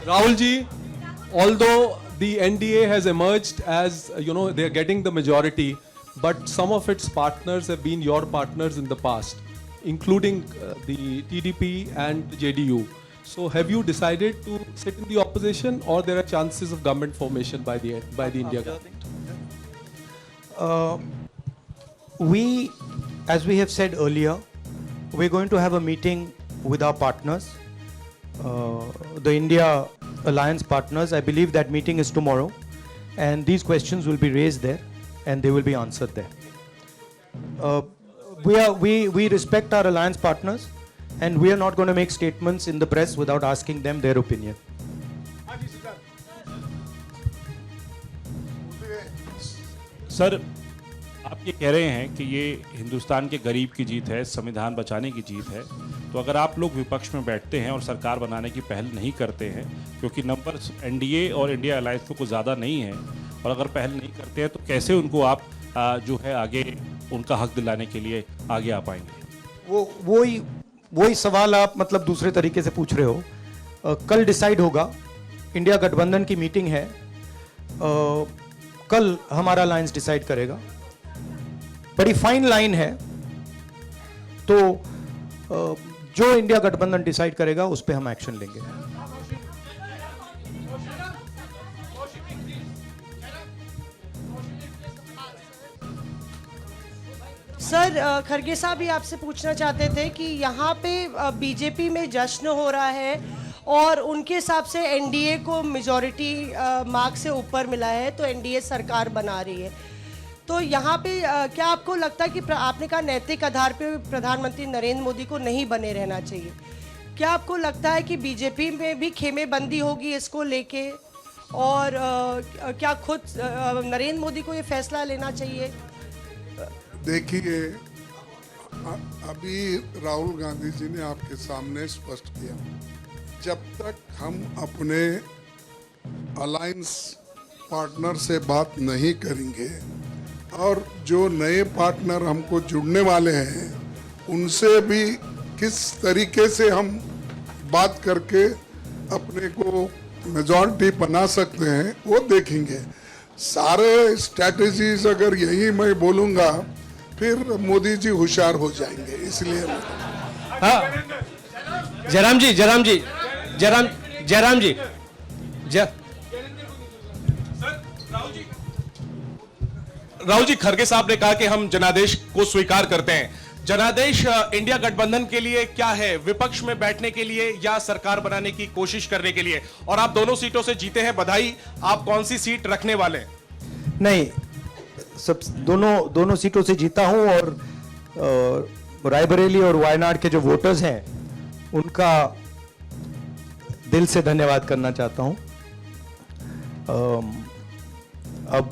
Rahul ji, although the NDA has emerged as, they are getting the majority, but some of its partners have been your partners in the past, including the TDP and the JDU. So have you decided to sit in the opposition, or there are chances of government formation by the India government? As we have said earlier, we're going to have a meeting with our partners, the India Alliance partners. I believe that meeting is tomorrow, and these questions will be raised there and they will be answered there. We respect our alliance partners, and we are not going to make statements in the press without asking them their opinion. Sir, आप ये कह रहे हैं कि ये हिंदुस्तान के गरीब की जीत है, संविधान बचाने की जीत है, तो अगर आप लोग विपक्ष में बैठते हैं और सरकार बनाने की पहल नहीं करते हैं, क्योंकि नंबर एनडीए और इंडिया अलायंस में कुछ ज़्यादा नहीं है, और अगर पहल नहीं करते हैं तो कैसे उनको आप जो है आगे उनका हक दिलाने के लिए आगे आ पाएंगे? वही सवाल आप मतलब दूसरे तरीके से पूछ रहे हो. कल डिसाइड होगा, इंडिया गठबंधन की मीटिंग है, कल हमारा अलायंस डिसाइड करेगा. बड़ी फाइन लाइन है, तो जो इंडिया गठबंधन डिसाइड करेगा उस पे हम एक्शन लेंगे. सर, खरगे साहब भी आपसे पूछना चाहते थे कि यहाँ पे बीजेपी में जश्न हो रहा है और उनके हिसाब से एनडीए को मेजॉरिटी मार्क से ऊपर मिला है, तो एनडीए सरकार बना रही है. तो यहाँ पे क्या आपको लगता है कि आपने कहा नैतिक आधार पे प्रधानमंत्री नरेंद्र मोदी को नहीं बने रहना चाहिए, क्या आपको लगता है कि बीजेपी में भी खेमेबंदी होगी इसको लेके, और क्या खुद नरेंद्र मोदी को ये फैसला लेना चाहिए? देखिए, अभी राहुल गांधी जी ने आपके सामने स्पष्ट किया, जब तक हम अपने अलायंस पार्टनर से बात नहीं करेंगे और जो नए पार्टनर हमको जुड़ने वाले हैं उनसे भी किस तरीके से हम बात करके अपने को मेजॉरिटी बना सकते हैं वो देखेंगे. सारे स्ट्रैटेजीज अगर यही मैं बोलूँगा फिर मोदी जी होशियार हो जाएंगे, इसलिए. हाँ, जयराम जी, राहुल जी, खरगे साहब ने कहा कि हम जनादेश को स्वीकार करते हैं. जनादेश इंडिया गठबंधन के लिए क्या है? विपक्ष में बैठने के लिए या सरकार बनाने की कोशिश करने के लिए? और आप दोनों सीटों से जीते हैं, बधाई. आप कौन सी सीट रखने वाले हैं? नहीं, सब दोनों सीटों से जीता हूं, और रायबरेली और वायनाड के जो वोटर्स हैं उनका दिल से धन्यवाद करना चाहता हूं. अब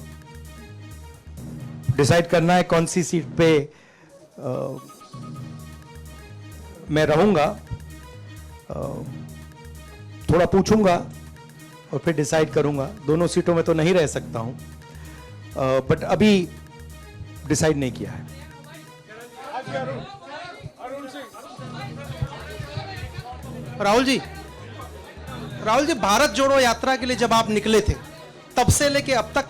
डिसाइड करना है कौन सी सीट पे मैं रहूंगा. थोड़ा पूछूंगा और फिर डिसाइड करूंगा. दोनों सीटों में तो नहीं रह सकता हूं, बट अभी डिसाइड नहीं किया है. राहुल जी, भारत जोड़ो यात्रा के लिए जब आप निकले थे तब से लेके अब तक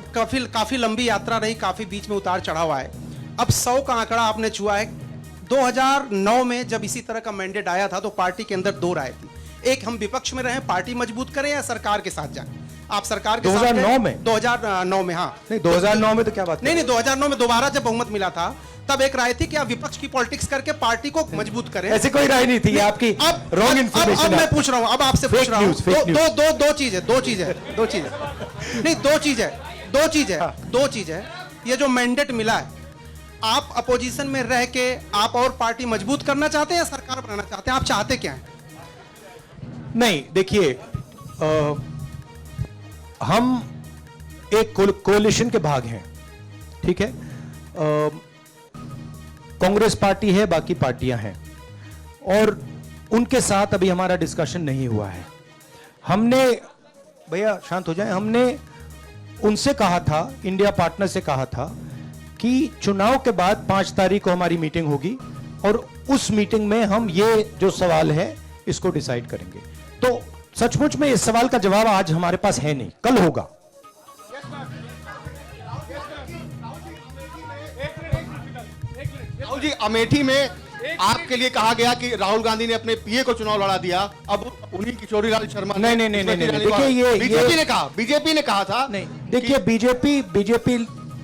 काफी लंबी यात्रा रही, काफी बीच में उतार चढ़ाव आए. अब 100 का आंकड़ा आपने छुआ है. 2009 में जब इसी तरह का मैंडेट आया था तो पार्टी के अंदर दो राय थी, एक हम विपक्ष में रहें, पार्टी मजबूत करें, या सरकार के साथ जाएं. आप सरकार के 2009 में 2009 में हाँ नहीं, 2009 में तो क्या बात? नहीं, 2009 में दोबारा जब बहुमत मिला था तब एक राय थी कि आप विपक्ष की पॉलिटिक्स करके पार्टी को मजबूत करें. ऐसी कोई राय नहीं थी. आपकी रॉन्ग इंफॉर्मेशन. अब मैं पूछ रहा हूं, अब आपसे पूछ रहा हूं. दो चीज है. ये जो मैंडेट मिला है, आप अपोजिशन में रह के आप और पार्टी मजबूत करना चाहते हैं या सरकार बनाना चाहते हैं? आप चाहते क्या हैं? नहीं, देखिए, हम एक कोalition के भाग हैं, ठीक है. कांग्रेस पार्टी है, बाकी पार्टियां हैं, और उनके साथ अभी हमारा डिस्कशन नहीं हुआ है. हमने, भैया शांत हो जाए, हमने उनसे कहा था, इंडिया पार्टनर से कहा था कि चुनाव के बाद 5 तारीख को हमारी मीटिंग होगी और उस मीटिंग में हम ये जो सवाल है इसको डिसाइड करेंगे. तो सचमुच में इस सवाल का जवाब आज हमारे पास है नहीं, कल होगा। राहुल जी, अमेठी में आपके लिए कहा गया कि राहुल गांधी ने अपने पीए को चुनाव लड़ा दिया, अब उन्हीं किशोरीलाल शर्मा नहीं, देखिए ये बीजेपी ने कहा था नहीं, देखिए बीजेपी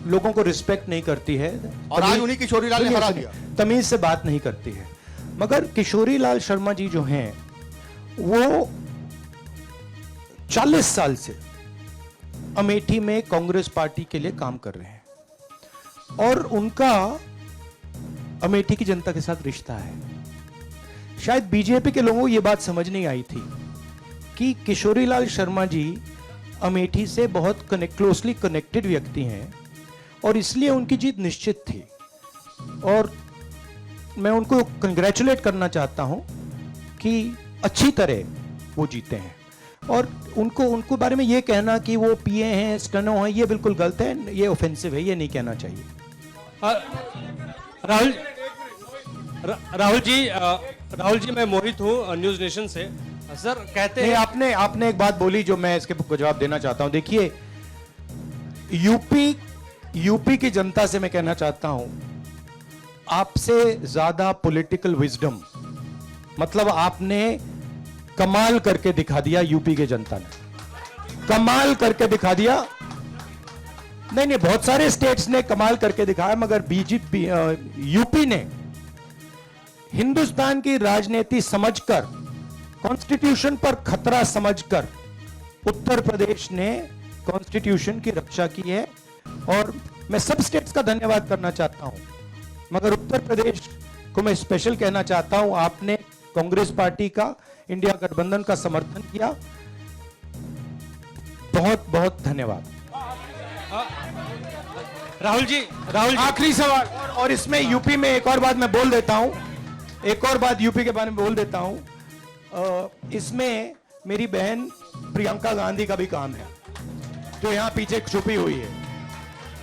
लोगों को रिस्पेक्ट नहीं करती है और आज उन्हीं किशोरीलाल ने हरा दिया। तमीज से बात नहीं करती है। मगर किशोरीलाल शर्मा जी जो हैं वो 40 साल से अमेठी में कांग्रेस पार्टी के लिए काम कर रहे हैं और उनका अमेठी की जनता के साथ रिश्ता है। शायद बीजेपी के लोगों को यह बात समझ नहीं आई थी कि किशोरीलाल शर्मा जी अमेठी से बहुत क्लोजली कनेक्टेड व्यक्ति हैं और इसलिए उनकी जीत निश्चित थी। और मैं उनको कंग्रेचुलेट करना चाहता हूं कि अच्छी तरह वो जीते हैं। और उनको बारे में ये कहना कि वो पीए हैं, स्टनो हैं, ये बिल्कुल गलत है, ये ऑफेंसिव है, ये नहीं कहना चाहिए। राहुल जी मैं मोहित हूँ न्यूज नेशन से। सर कहते हैं आपने एक बात बोली जो मैं इसके जवाब देना चाहता हूं। देखिए यूपी की जनता से मैं कहना चाहता हूं, आपसे ज्यादा पॉलिटिकल विजडम, मतलब आपने कमाल करके दिखा दिया। यूपी के जनता ने कमाल करके दिखा दिया। नहीं, बहुत सारे स्टेट्स ने कमाल करके दिखाया, मगर बीजेपी यूपी ने हिंदुस्तान की राजनीति समझकर, कॉन्स्टिट्यूशन पर खतरा समझकर उत्तर प्रदेश ने कॉन्स्टिट्यूशन की रक्षा की है। और मैं सब स्टेट्स का धन्यवाद करना चाहता हूं, मगर उत्तर प्रदेश को मैं स्पेशल कहना चाहता हूं। आपने कांग्रेस पार्टी का, इंडिया गठबंधन का समर्थन किया, बहुत बहुत धन्यवाद। राहुल जी आखिरी सवाल, और इसमें यूपी में एक और बात मैं बोल देता हूं, एक और बात यूपी के बारे में बोल देता हूं। इसमें मेरी बहन प्रियंका गांधी का भी काम है, जो यहां पीछे छुपी हुई है।